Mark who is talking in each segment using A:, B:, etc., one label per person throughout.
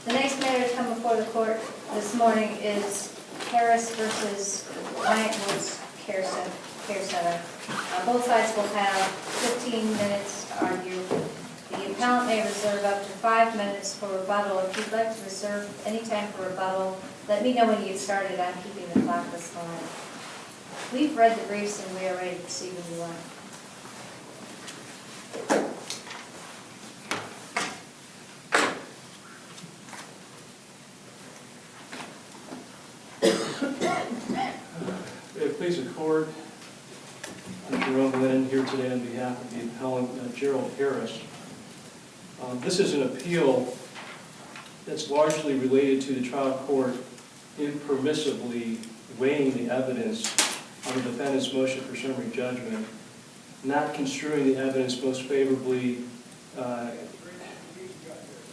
A: The next matter to come before the court this morning is Harris versus Wyant Care Center. Both sides will have 15 minutes to argue. The appellant may reserve up to 5 minutes for rebuttal. If you'd like to reserve any time for rebuttal, let me know when you get started. I'm keeping the clock this morning. We've read the briefs and we are ready to proceed when you want.
B: Please accord. I'm Gerald here today on behalf of the appellant Gerald Harris. This is an appeal that's largely related to the trial court impermissibly weighing the evidence on the defendant's motion for summary judgment, not construing the evidence most favorably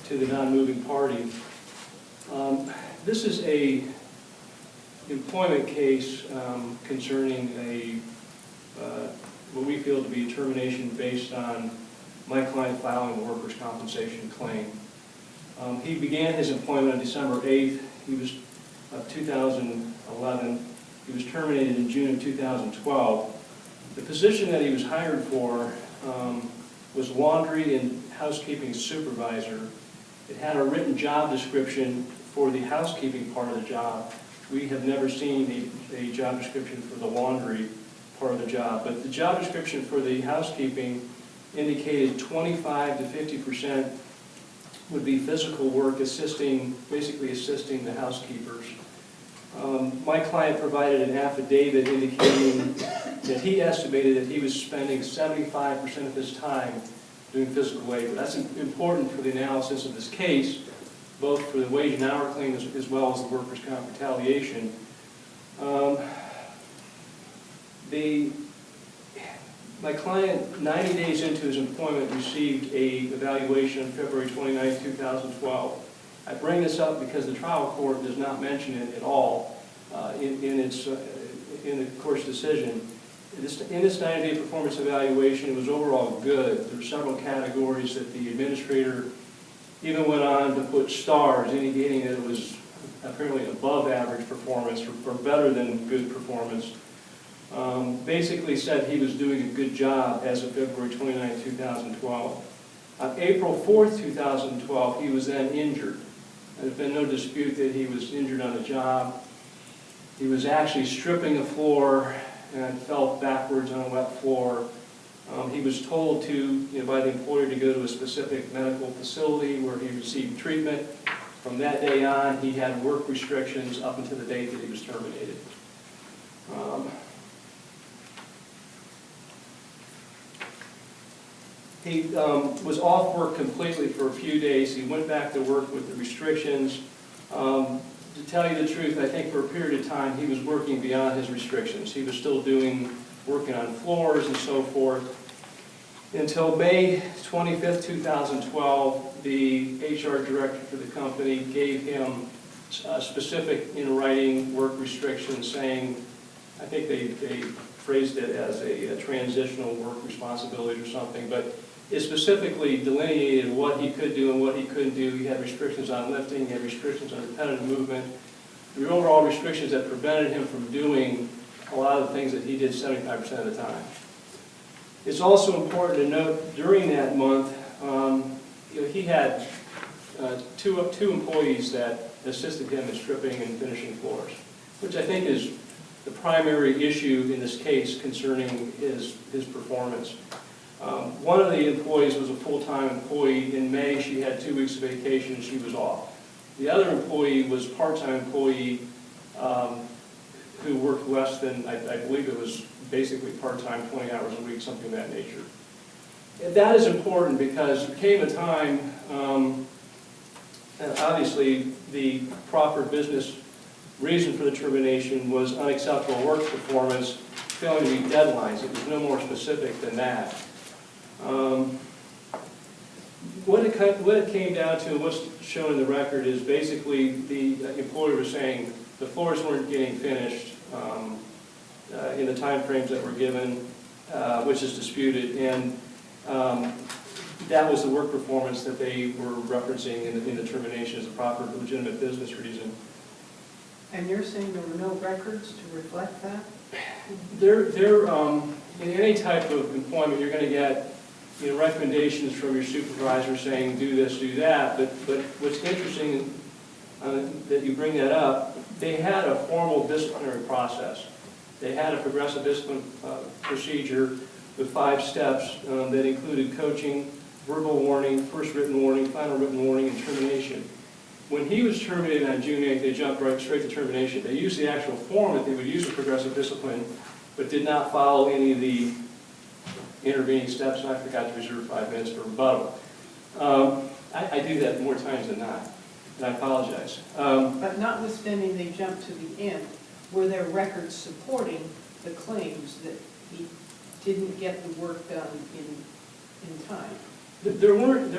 B: to the non-moving party. This is a employment case concerning what we feel to be termination based on my client filing a workers' compensation claim. He began his employment on December 8th. He was 2011. He was terminated in June of 2012. The position that he was hired for was laundry and housekeeping supervisor. It had a written job description for the housekeeping part of the job. We have never seen a job description for the laundry part of the job, but the job description for the housekeeping indicated 25 to 50% would be physical work, basically assisting the housekeepers. My client provided an affidavit indicating that he estimated that he was spending 75% of his time doing physical labor. That's important for the analysis of this case, both for the wage and hour claim as well as the workers' comp retaliation. My client, 90 days into his employment, received an evaluation on February 29, 2012. I bring this up because the trial court does not mention it at all in the court's decision. In this 90-day performance evaluation, it was overall good. There were several categories that the administrator even went on to put stars, indicating that it was apparently above average performance or better than good performance. Basically said he was doing a good job as of February 29, 2012. On April 4th, 2012, he was then injured. There's been no dispute that he was injured on the job. He was actually stripping a floor and fell backwards on a wet floor. He was told by the employer to go to a specific medical facility where he received treatment. From that day on, he had work restrictions up until the date that he was terminated. He was off work completely for a few days. He went back to work with the restrictions. To tell you the truth, I think for a period of time he was working beyond his restrictions. He was still working on floors and so forth. Until May 25th, 2012, the HR director for the company gave him specific in writing work restrictions saying, I think they phrased it as a transitional work responsibility or something, but it specifically delineated what he could do and what he couldn't do. He had restrictions on lifting, he had restrictions on repetitive movement. There were overall restrictions that prevented him from doing a lot of the things that he did 75% of the time. It's also important to note during that month, he had two employees that assisted him in stripping and finishing floors, which I think is the primary issue in this case concerning his performance. One of the employees was a full-time employee. In May, she had 2 weeks of vacation and she was off. The other employee was a part-time employee who worked less than, I believe it was basically part-time, 20 hours a week, something of that nature. And that is important because there came a time, obviously the proper business reason for the termination was unacceptable work performance, failing to meet deadlines. It was no more specific than that. What it came down to, and what's shown in the record, is basically the employer was saying the floors weren't getting finished in the time frames that were given, which is disputed, and that was the work performance that they were referencing in the termination as a proper legitimate business reason.
C: And you're saying there were no records to reflect that?
B: In any type of employment, you're going to get recommendations from your supervisor saying do this, do that. But what's interesting that you bring that up, they had a formal disciplinary process. They had a progressive discipline procedure with 5 steps that included coaching, verbal warning, first written warning, final written warning, and termination. When he was terminated on June 8th, they jumped right straight to termination. They used the actual form that they would use for progressive discipline, but did not follow any of the intervening steps, and I forgot to reserve 5 minutes for rebuttal. I do that more times than not, and I apologize.
C: But notwithstanding they jumped to the end, were there records supporting the claims that he didn't get the work done in time?
B: There weren't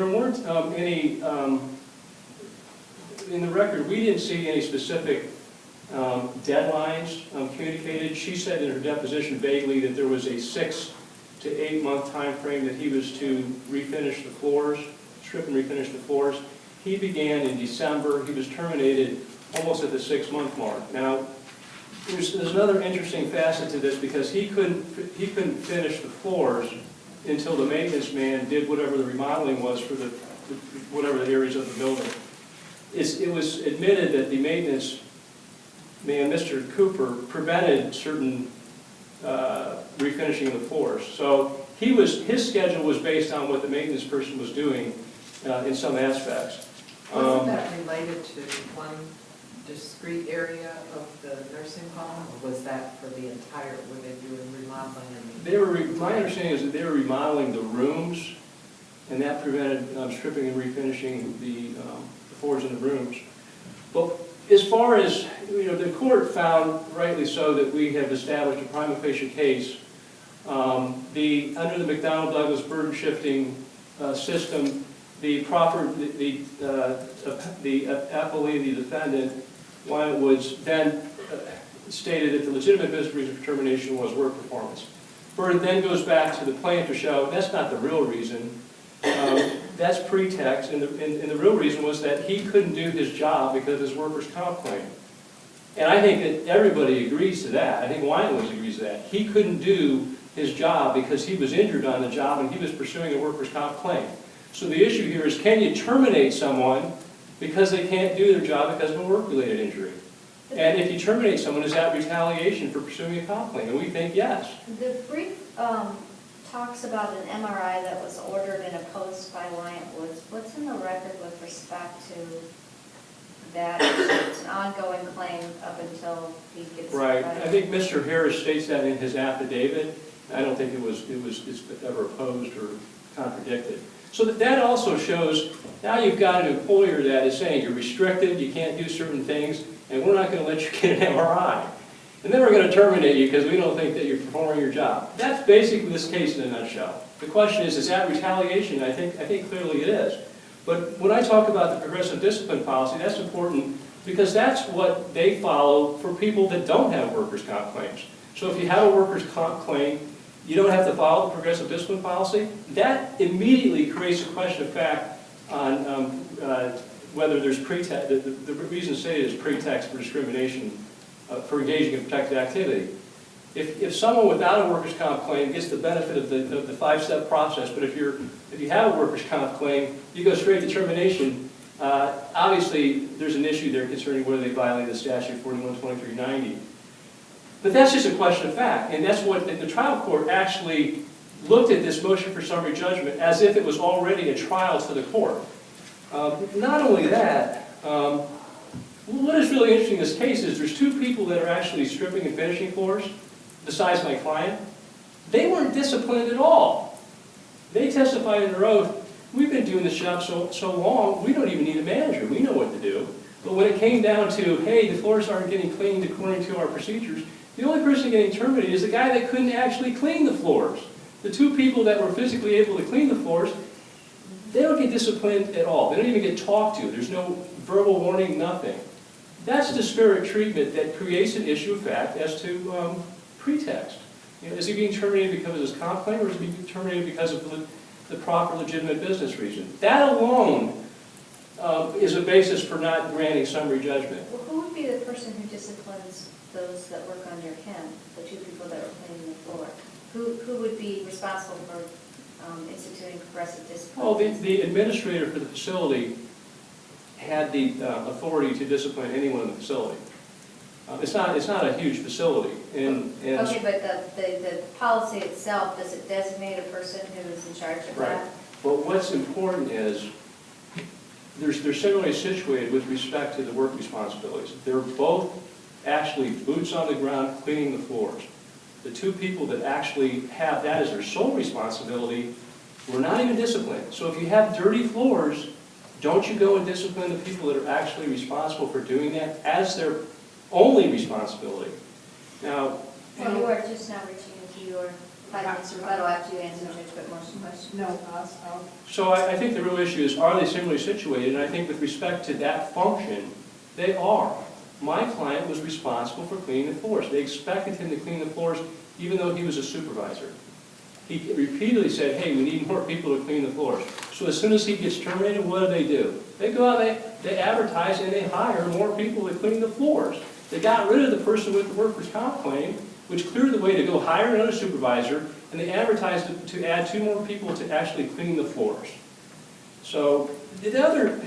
B: any, in the record, we didn't see any specific deadlines communicated. She said in her deposition vaguely that there was a 6 to 8 month time frame that he was to refinish the floors, strip and refinish the floors. He began in December. He was terminated almost at the 6-month mark. Now, there's another interesting facet to this because he couldn't finish the floors until the maintenance man did whatever the remodeling was for whatever the areas of the building. It was admitted that the maintenance man, Mr. Cooper, prevented certain refinishing of the floors. So his schedule was based on what the maintenance person was doing in some aspects.
D: Wasn't that related to one discrete area of the nursing home, or was that for the entire, were they doing remodeling?
B: My understanding is that they were remodeling the rooms, and that prevented stripping and refinishing the floors in the rooms. But as far as, the court found, rightly so, that we have established a prima facie case. Under the McDonnell-Douglas burden-shifting system, the appellee, the defendant, Wyant Woods, then stated that the legitimate business reason for termination was work performance. Burden then goes back to the plaintiff to show that's not the real reason. That's pretext, and the real reason was that he couldn't do his job because of his workers' comp claim. And I think that everybody agrees to that. I think Wyant Woods agrees to that. He couldn't do his job because he was injured on the job and he was pursuing a workers' comp claim. So the issue here is, can you terminate someone because they can't do their job because of a work-related injury? And if you terminate someone, is that retaliation for pursuing a comp claim? And we think yes.
A: The brief talks about an MRI that was ordered and opposed by Wyant Woods. What's in the record with respect to that? It's an ongoing claim up until he gets
B: right. I think Mr. Harris states that in his affidavit. I don't think it's ever opposed or contradicted. So that also shows now you've got an employer that is saying you're restricted, you can't do certain things, and we're not going to let you get an MRI. And then we're going to terminate you because we don't think that you're performing your job. That's basically this case in a nutshell. The question is that retaliation? I think clearly it is. But when I talk about the progressive discipline policy, that's important because that's what they follow for people that don't have workers' comp claims. So if you have a workers' comp claim, you don't have to follow the progressive discipline policy. That immediately creates a question of fact on whether there's pretext. The reason stated is pretext for discrimination for engaging in protected activity. If someone without a workers' comp claim gets the benefit of the 5-step process, but if you have a workers' comp claim, you go straight to termination. Obviously, there's an issue there concerning whether they violate the statute 412390. But that's just a question of fact, and that's what the trial court actually looked at this motion for summary judgment as if it was already a trial to the court. Not only that, what is really interesting in this case is there's 2 people that are actually stripping and finishing floors, besides my client. They weren't disciplined at all. They testified in their oath, we've been doing this job so long, we don't even need a manager, we know what to do. But when it came down to, hey, the floors aren't getting cleaned according to our procedures, the only person getting terminated is the guy that couldn't actually clean the floors. The 2 people that were physically able to clean the floors, they don't get disciplined at all. They don't even get talked to. There's no verbal warning, nothing. That's disparate treatment that creates an issue of fact as to pretext. Is he being terminated because of his comp claim, or is he being terminated because of the proper legitimate business reason. That alone is a basis for not granting summary judgment.
A: Well, who would be the person who disciplines those that work under him, the two people that are cleaning the floor? Who would be responsible for instituting progressive discipline?
B: Well, the administrator for the facility had the authority to discipline anyone in the facility. It's not a huge facility, and
A: Okay, but the policy itself, does it designate a person who is in charge of
B: right.
A: that?
B: But what's important is they're similarly situated with respect to the work responsibilities. They're both actually boots on the ground cleaning the floors. The two people that actually have that as their sole responsibility were not even disciplined. So if you have dirty floors, don't you go and discipline the people that are actually responsible for doing that as their only responsibility? Now,
A: Well, you are just now reaching into your 5 minutes rebuttal after you answer Judge Whitmore's question.
C: No, I'll,
B: so I think the real issue is, are they similarly situated? And I think with respect to that function, they are. My client was responsible for cleaning the floors. They expected him to clean the floors even though he was a supervisor. He repeatedly said, hey, we need more people to clean the floors. So as soon as he gets terminated, what do? They go out, they advertise, and they hire more people to clean the floors. They got rid of the person with the workers' comp claim, which cleared the way to go hire another supervisor, and they advertised to add 2 more people to actually clean the floors. So the other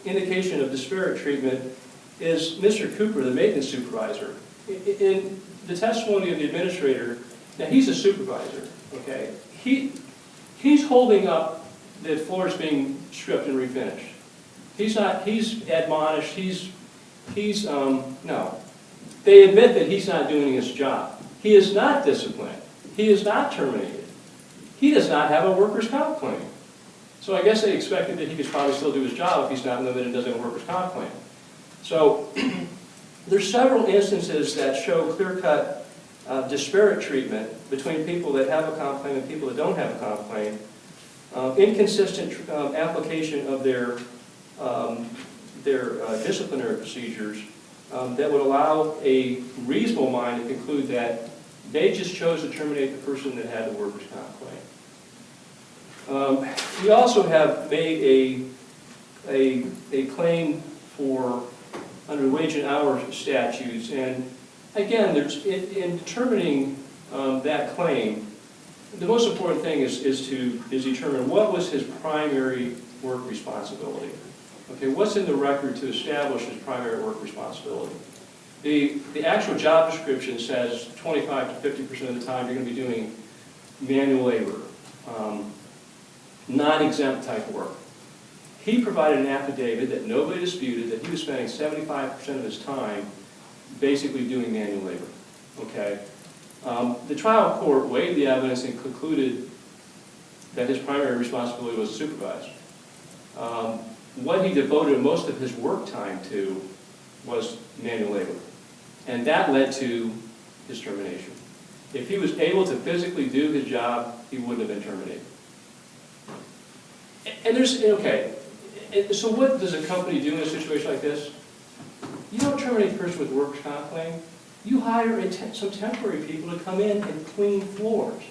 B: indication of disparate treatment is Mr. Cooper, the maintenance supervisor. In the testimony of the administrator, now he's a supervisor, okay? He's holding up the floors being stripped and refinished. He's admonished, no. They admit that he's not doing his job. He is not disciplined. He is not terminated. He does not have a workers' comp claim. So I guess they expected that he could probably still do his job if he's not limited and doesn't have a workers' comp claim. So there's several instances that show clear-cut disparate treatment between people that have a comp claim and people that don't have a comp claim. Inconsistent application of their disciplinary procedures that would allow a reasonable mind to conclude that they just chose to terminate the person that had the workers' comp claim. We also have made a claim for under the wage and hour statutes, and again, in determining that claim, the most important thing is determine what was his primary work responsibility. Okay, what's in the record to establish his primary work responsibility? The actual job description says 25 to 50% of the time you're going to be doing manual labor, non-exempt type work. He provided an affidavit that nobody disputed that he was spending 75% of his time basically doing manual labor. Okay, the trial court weighed the evidence and concluded that his primary responsibility was to supervise. What he devoted most of his work time to was manual labor, and that led to his termination. If he was able to physically do his job, he wouldn't have been terminated. And so what does a company do in a situation like this? You don't terminate the person with a workers' comp claim. You hire some temporary people to come in and clean floors.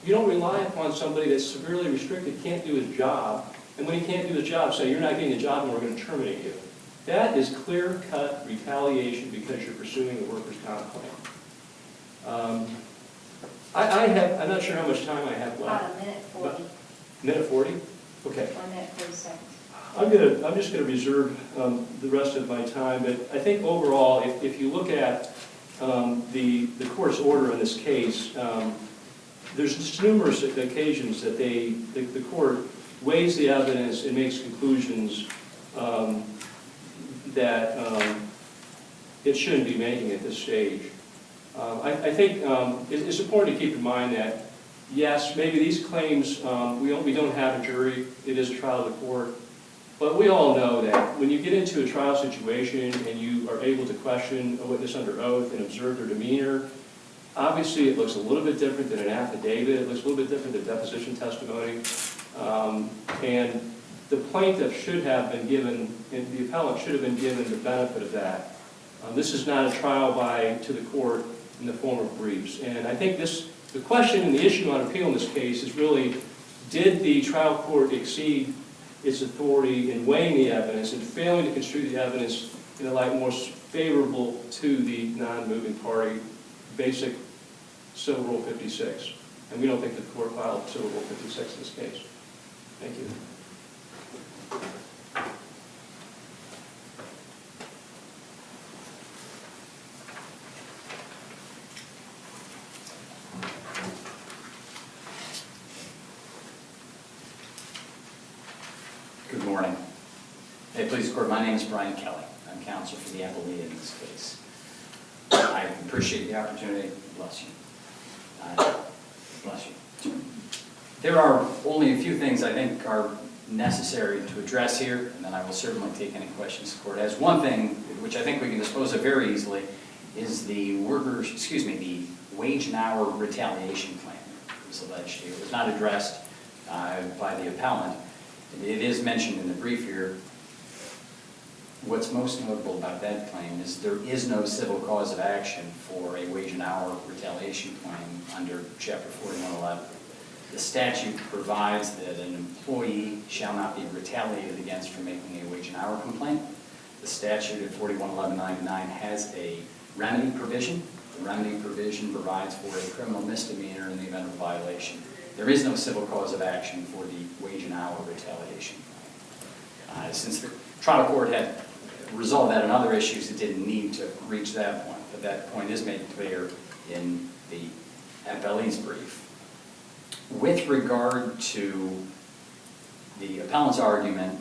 B: You don't rely upon somebody that's severely restricted, can't do his job, and when he can't do his job, say, you're not getting a job and we're going to terminate you. That is clear-cut retaliation because you're pursuing a workers' comp claim. I'm not sure how much time I have left.
A: About a minute 40.
B: Minute 40? Okay.
A: 1 minute 40 seconds.
B: I'm just going to reserve the rest of my time, but I think overall, if you look at the court's order in this case, there's just numerous occasions that the court weighs the evidence and makes conclusions that it shouldn't be making at this stage. I think it's important to keep in mind that, yes, maybe these claims, we don't have a jury, it is a trial of the court, but we all know that when you get into a trial situation and you are able to question a witness under oath and observe their demeanor, obviously it looks a little bit different than an affidavit, it looks a little bit different than deposition testimony, and the plaintiff should have been given, and the appellant should have been given the benefit of that. This is not a trial to the court in the form of briefs, and I think this The question and the issue on appeal in this case is really, did the trial court exceed its authority in weighing the evidence and failing to construe the evidence in a light more favorable to the non-moving party, basic Civil Rule 56? And we don't think the court filed Civil Rule 56 in this case. Thank you.
E: Good morning. Hey, please, court. My name is Brian Kelly. I'm counsel for the appellee in this case. I appreciate the opportunity. Bless you. Bless you. There are only a few things I think are necessary to address here, and then I will certainly take any questions the court has. One thing, which I think we can dispose of very easily, is the the wage and hour retaliation claim that was alleged here. It was not addressed by the appellant. It is mentioned in the brief here. What's most notable about that claim is there is no civil cause of action for a wage and hour retaliation claim under Chapter 4111. The statute provides that an employee shall not be retaliated against for making a wage and hour complaint. The statute at 411199 has a remedy provision. The remedy provision provides for a criminal misdemeanor in the event of a violation. There is no civil cause of action for the wage and hour retaliation claim. Since the trial court had resolved that on other issues, it didn't need to reach that point, but that point is made clear in the appellee's brief. With regard to the appellant's argument,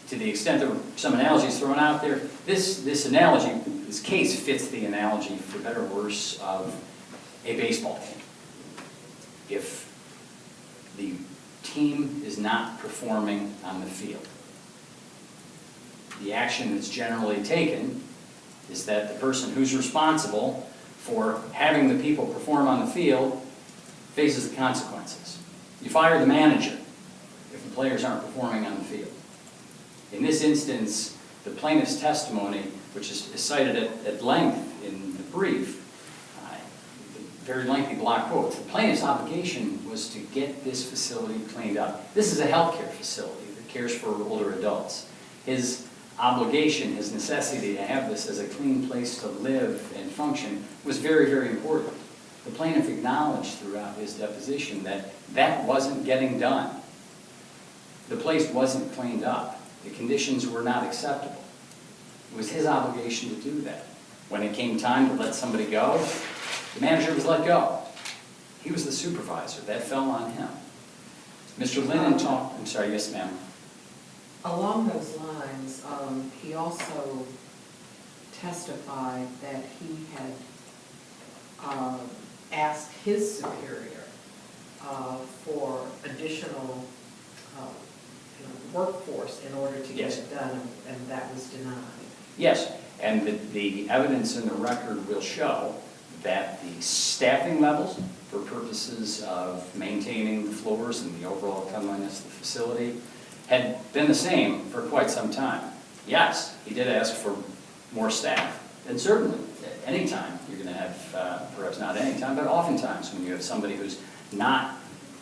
E: to the extent that some analogies thrown out there, this analogy, this case fits the analogy, for better or worse, of a baseball team. If the team is not performing on the field, the action that's generally taken is that the person who's responsible for having the people perform on the field faces the consequences. You fire the manager if the players aren't performing on the field. In this instance, the plaintiff's testimony, which is cited at length in the brief, very lengthy block quotes, the plaintiff's obligation was to get this facility cleaned up. This is a healthcare facility that cares for older adults. His obligation, his necessity to have this as a clean place to live and function was very, very important. The plaintiff acknowledged throughout his deposition that that wasn't getting done. The place wasn't cleaned up. The conditions were not acceptable. It was his obligation to do that. When it came time to let somebody go, the manager was let go. He was the supervisor. That fell on him. Mr. Lennon talked, I'm sorry, yes ma'am.
D: Along those lines, he also testified that he had asked his superior for additional workforce in order to get it done, and that was denied.
E: Yes, and the evidence in the record will show that the staffing levels for purposes of maintaining the floors and the overall cleanliness of the facility had been the same for quite some time. Yes, he did ask for more staff, and certainly at any time you're going to have, perhaps not any time, but oftentimes when you have somebody who's not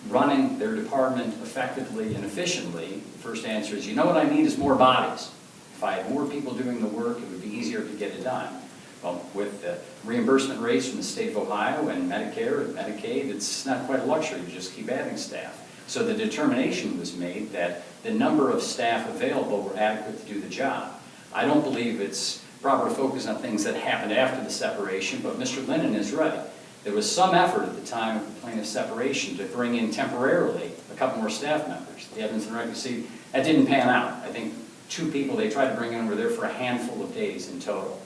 E: running their department effectively and efficiently, the first answer is, you know what I need is more bodies. If I had more people doing the work, it would be easier to get it done. Well, with the reimbursement rates from the state of Ohio and Medicare and Medicaid, it's not quite a luxury to just keep adding staff. So the determination was made that the number of staff available were adequate to do the job. I don't believe it's proper to focus on things that happened after the separation, but Mr. Lennon is right. There was some effort at the time of the plaintiff's separation to bring in temporarily a couple more staff members. The evidence in the record, see, that didn't pan out. I think 2 people they tried to bring in were there for a handful of days in total.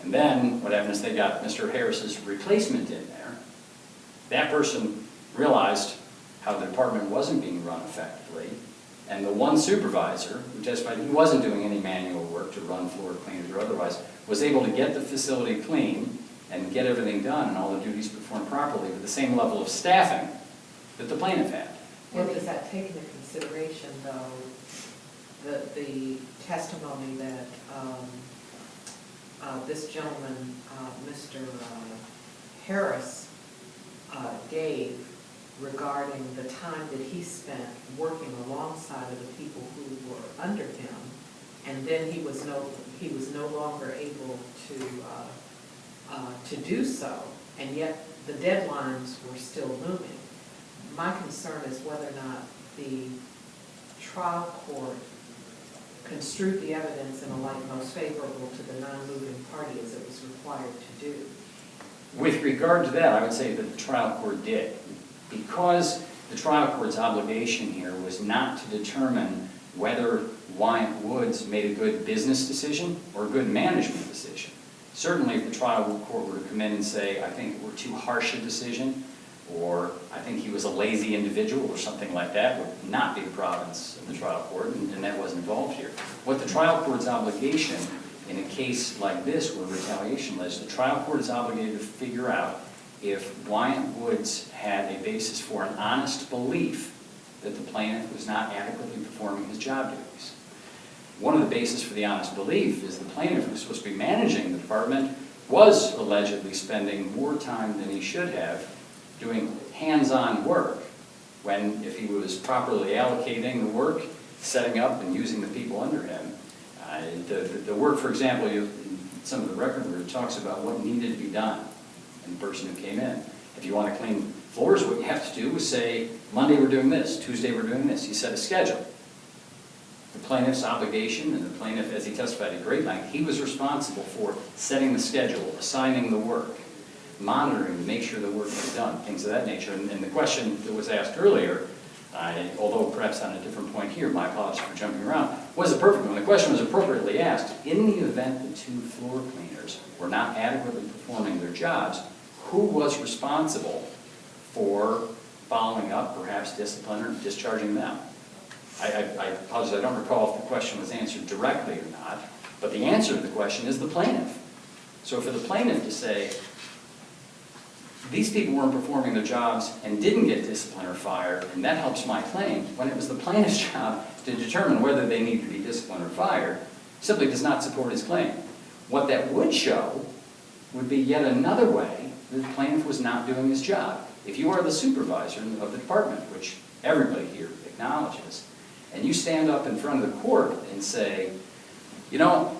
E: And then what happened is they got Mr. Harris's replacement in there. That person realized how the department wasn't being run effectively, and the one supervisor who testified he wasn't doing any manual work to run floor cleaners or otherwise was able to get the facility clean and get everything done and all the duties performed properly with the same level of staffing that the plaintiff had.
D: Well, does that take into consideration, though, the testimony that this gentleman, Mr. Harris, gave regarding the time that he spent working alongside of the people who were under him, and then he was no longer able to do so, and yet the deadlines were still looming. My concern is whether or not the trial court construed the evidence in a light most favorable to the non-moving party as it was required to do.
E: With regard to that, I would say that the trial court did. Because the trial court's obligation here was not to determine whether Wyant Woods made a good business decision or a good management decision. Certainly if the trial court were to come in and say, I think it were too harsh a decision, or I think he was a lazy individual or something like that, would not be the province of the trial court, and that wasn't involved here. What the trial court's obligation in a case like this where retaliation lies, the trial court is obligated to figure out if Wyant Woods had a basis for an honest belief that the plaintiff was not adequately performing his job duties. One of the bases for the honest belief is the plaintiff, who was supposed to be managing the department, was allegedly spending more time than he should have doing hands-on work, when if he was properly allocating the work, setting up and using the people under him. The work, for example, in some of the record where it talks about what needed to be done in the person who came in. If you want to clean floors, what you have to do is say, Monday we're doing this, Tuesday we're doing this. You set a schedule. The plaintiff's obligation, and the plaintiff, as he testified at great length, he was responsible for setting the schedule, assigning the work, monitoring to make sure the work was done, things of that nature. And the question that was asked earlier, although perhaps on a different point here, my apologies for jumping around, was a perfect one. The question was appropriately asked. In the event the two floor cleaners were not adequately performing their jobs, who was responsible for following up, perhaps discipline or discharging them? I apologize, I don't recall if the question was answered directly or not, but the answer to the question is the plaintiff. So for the plaintiff to say, these people weren't performing their jobs and didn't get disciplined or fired, and that helps my claim, when it was the plaintiff's job to determine whether they need to be disciplined or fired, simply does not support his claim. What that would show would be yet another way that the plaintiff was not doing his job. If you are the supervisor of the department, which everybody here acknowledges, and you stand up in front of the court and say, you know,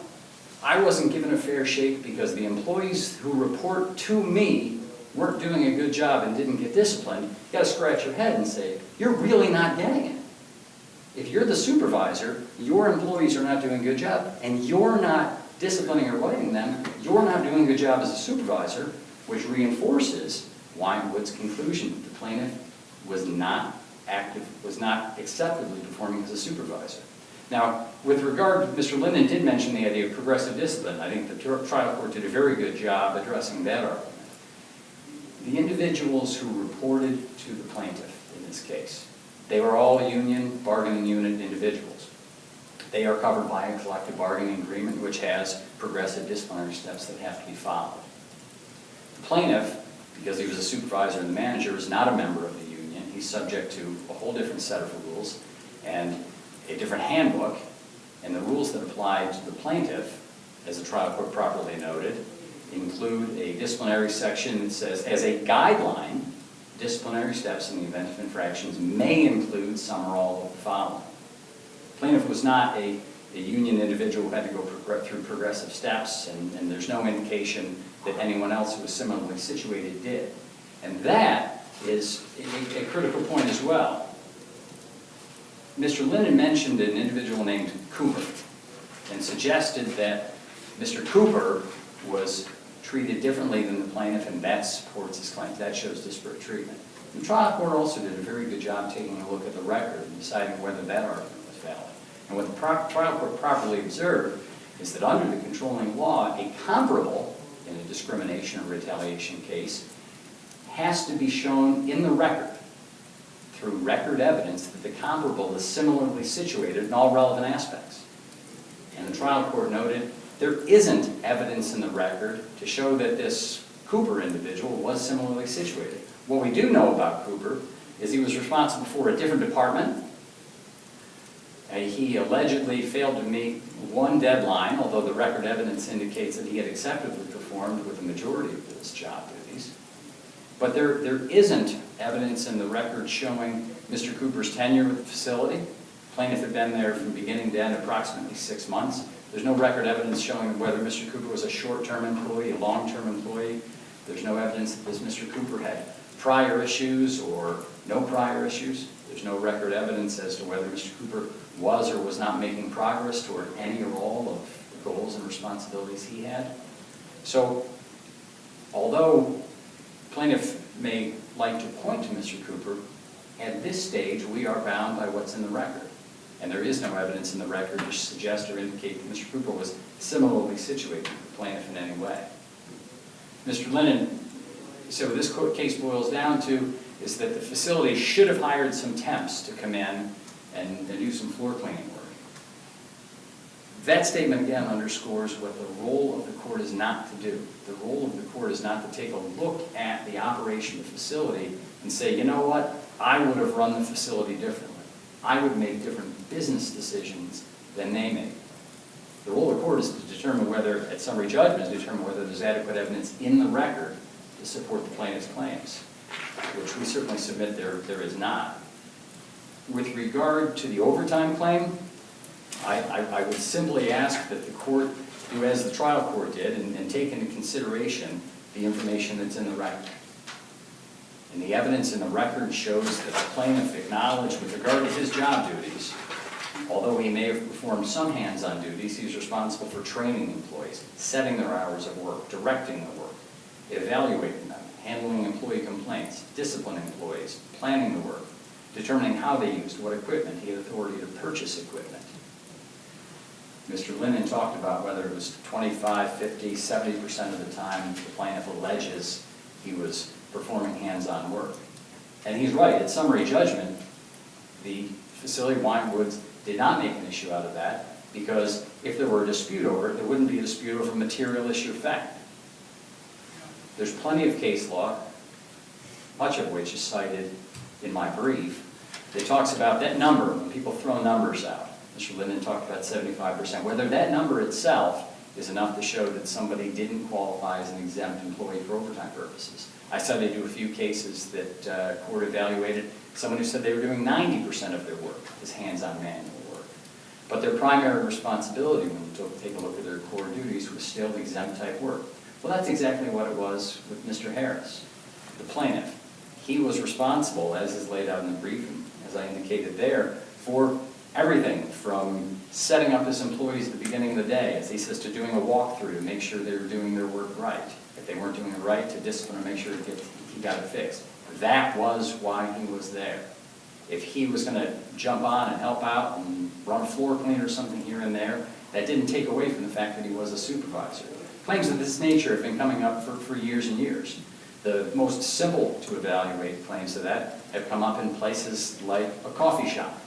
E: I wasn't given a fair shake because the employees who report to me weren't doing a good job and didn't get disciplined, you got to scratch your head and say, you're really not getting it. If you're the supervisor, your employees are not doing a good job, and you're not disciplining or writing them, you're not doing a good job as a supervisor, which reinforces Wyant Wood's conclusion that the plaintiff was not acceptably performing as a supervisor. Now, with regard, Mr. Linden did mention the idea of progressive discipline. I think the trial court did a very good job addressing that argument. The individuals who reported to the plaintiff in this case, they were all union bargaining unit individuals. They are covered by a collective bargaining agreement which has progressive disciplinary steps that have to be followed. The plaintiff, because he was a supervisor and the manager, is not a member of the union. He's subject to a whole different set of rules and a different handbook, and the rules that apply to the plaintiff, as the trial court properly noted, include a disciplinary section that says, as a guideline, disciplinary steps in the event of infractions may include some or all of the following. The plaintiff was not a union individual who had to go through progressive steps, and there's no indication that anyone else who was similarly situated did. And that is a critical point as well. Mr. Linden mentioned an individual named Cooper and suggested that Mr. Cooper was treated differently than the plaintiff, and that supports his claim. That shows disparate treatment. The trial court also did a very good job taking a look at the record and deciding whether that argument was valid. And what the trial court properly observed is that under the controlling law, a comparable in a discrimination or retaliation case has to be shown in the record through record evidence that the comparable is similarly situated in all relevant aspects. And the trial court noted there isn't evidence in the record to show that this Cooper individual was similarly situated. What we do know about Cooper is he was responsible for a different department. He allegedly failed to meet one deadline, although the record evidence indicates that he had acceptably performed with the majority of his job duties. But there isn't evidence in the record showing Mr. Cooper's tenure with the facility. Plaintiff had been there from beginning to end approximately 6 months. There's no record evidence showing whether Mr. Cooper was a short-term employee, a long-term employee. There's no evidence that this Mr. Cooper had prior issues or no prior issues. There's no record evidence as to whether Mr. Cooper was or was not making progress toward any or all of the goals and responsibilities he had. So, although plaintiff may like to point to Mr. Cooper, at this stage we are bound by what's in the record. And there is no evidence in the record to suggest or indicate that Mr. Cooper was similarly situated with the plaintiff in any way. Mr. Lennon, so this case boils down to is that the facility should have hired some temps to come in and do some floor cleaning work. That statement again underscores what the role of the court is not to do. The role of the court is not to take a look at the operation of the facility and say, you know what, I would have run the facility differently. I would make different business decisions than they make. The role of the court is to determine whether, at summary judgment, to determine whether there's adequate evidence in the record to support the plaintiff's claims, which we certainly submit there is not. With regard to the overtime claim, I would simply ask that the court do as the trial court did and take into consideration the information that's in the record. And the evidence in the record shows that the plaintiff acknowledged with regard to his job duties, although he may have performed some hands-on duties, he's responsible for training employees, setting their hours of work, directing the work, evaluating them, handling employee complaints, disciplining employees, planning the work, determining how they used what equipment. He had authority to purchase equipment. Mr. Lennon talked about whether it was 25, 50, 70% of the time the plaintiff alleges he was performing hands-on work. And he's right, at summary judgment, the facility, Wyant Woods, did not make an issue out of that because if there were a dispute over it, there wouldn't be a dispute over material issue of fact. There's plenty of case law, much of which is cited in my brief, that talks about that number, when people throw numbers out. Mr. Lennon talked about 75%, whether that number itself is enough to show that somebody didn't qualify as an exempt employee for overtime purposes. I cited you a few cases that court evaluated, someone who said they were doing 90% of their work as hands-on manual work. But their primary responsibility when you take a look at their core duties was still exempt type work. Well, that's exactly what it was with Mr. Harris, the plaintiff. He was responsible, as is laid out in the brief, and as I indicated there, for everything from setting up his employees at the beginning of the day, as he says, to doing a walkthrough to make sure they were doing their work right. If they weren't doing it right, to discipline and make sure he got it fixed. That was why he was there. If he was going to jump on and help out and run a floor cleaner or something here and there, that didn't take away from the fact that he was a supervisor. Claims of this nature have been coming up for years and years. The most simple to evaluate claims of that have come up in places like a coffee shop,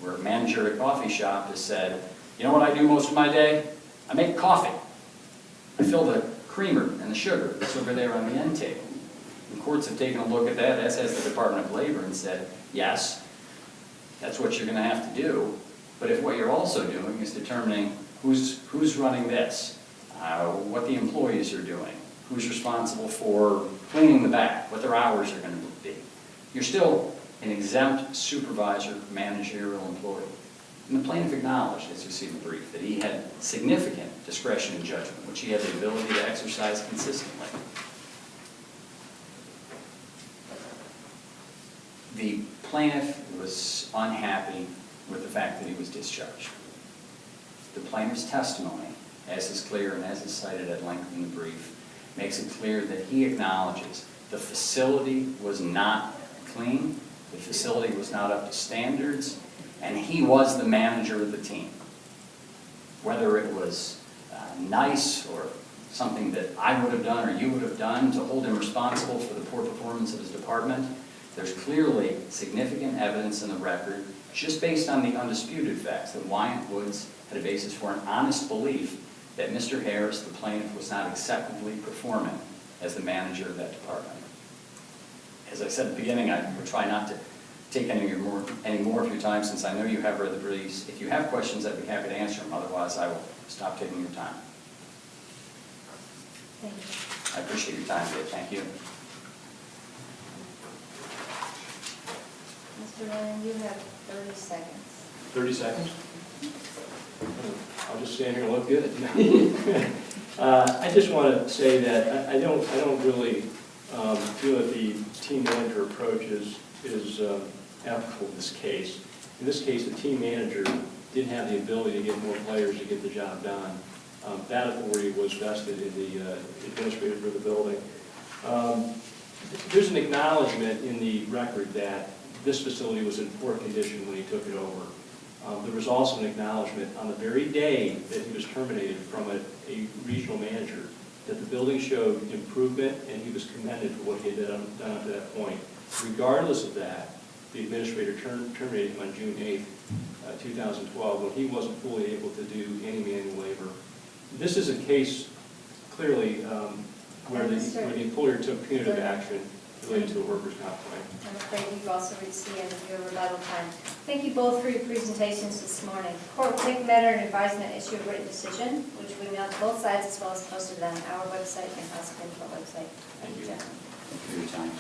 E: where a manager at a coffee shop has said, you know what I do most of my day? I make coffee. I fill the creamer and the sugar that's over there on the end table. And courts have taken a look at that, as has the Department of Labor, and said, yes, that's what you're going to have to do. But if what you're also doing is determining who's running this, what the employees are doing, who's responsible for cleaning the back, what their hours are going to be, you're still an exempt supervisor, managerial employee. And the plaintiff acknowledged, as you see in the brief, that he had significant discretion in judgment, which he had the ability to exercise consistently. The plaintiff was unhappy with the fact that he was discharged. The plaintiff's testimony, as is clear and as is cited at length in the brief, makes it clear that he acknowledges the facility was not clean, the facility was not up to standards, and he was the manager of the team. Whether it was nice or something that I would have done or you would have done to hold him responsible for the poor performance of his department, there's clearly significant evidence in the record, just based on the undisputed facts, that Wyant Woods had a basis for an honest belief that Mr. Harris, the plaintiff, was not acceptably performing as the manager of that department. As I said at the beginning, I would try not to take any more of your time, since I know you have read the briefs. If you have questions, I'd be happy to answer them. Otherwise, I will stop taking your time.
A: Thank you.
E: I appreciate your time today. Thank you.
A: Mr. Ryan, you have 30 seconds.
B: 30 seconds? I'll just stand here and look good. I just want to say that I don't really feel that the team manager approach is applicable in this case. In this case, the team manager didn't have the ability to get more players to get the job done. That authority was vested in the administrator for the building. There's an acknowledgement in the record that this facility was in poor condition when he took it over. There was also an acknowledgement on the very day that he was terminated from a regional manager that the building showed improvement and he was commended for what he had done up to that point. Regardless of that, the administrator terminated him on June 8th, 2012, when he wasn't fully able to do any manual labor. This is a case clearly where the employer took punitive action related to a workers' comp claim.
A: I'm afraid you've also reached the end of your rebuttal time. Thank you both for your presentations this morning. The court will take the matter and advisement, issue a written decision, which we mail to both sides as well as posted on our website and House Control website.
B: Thank you.
A: Gentlemen.
E: Thank you for your time.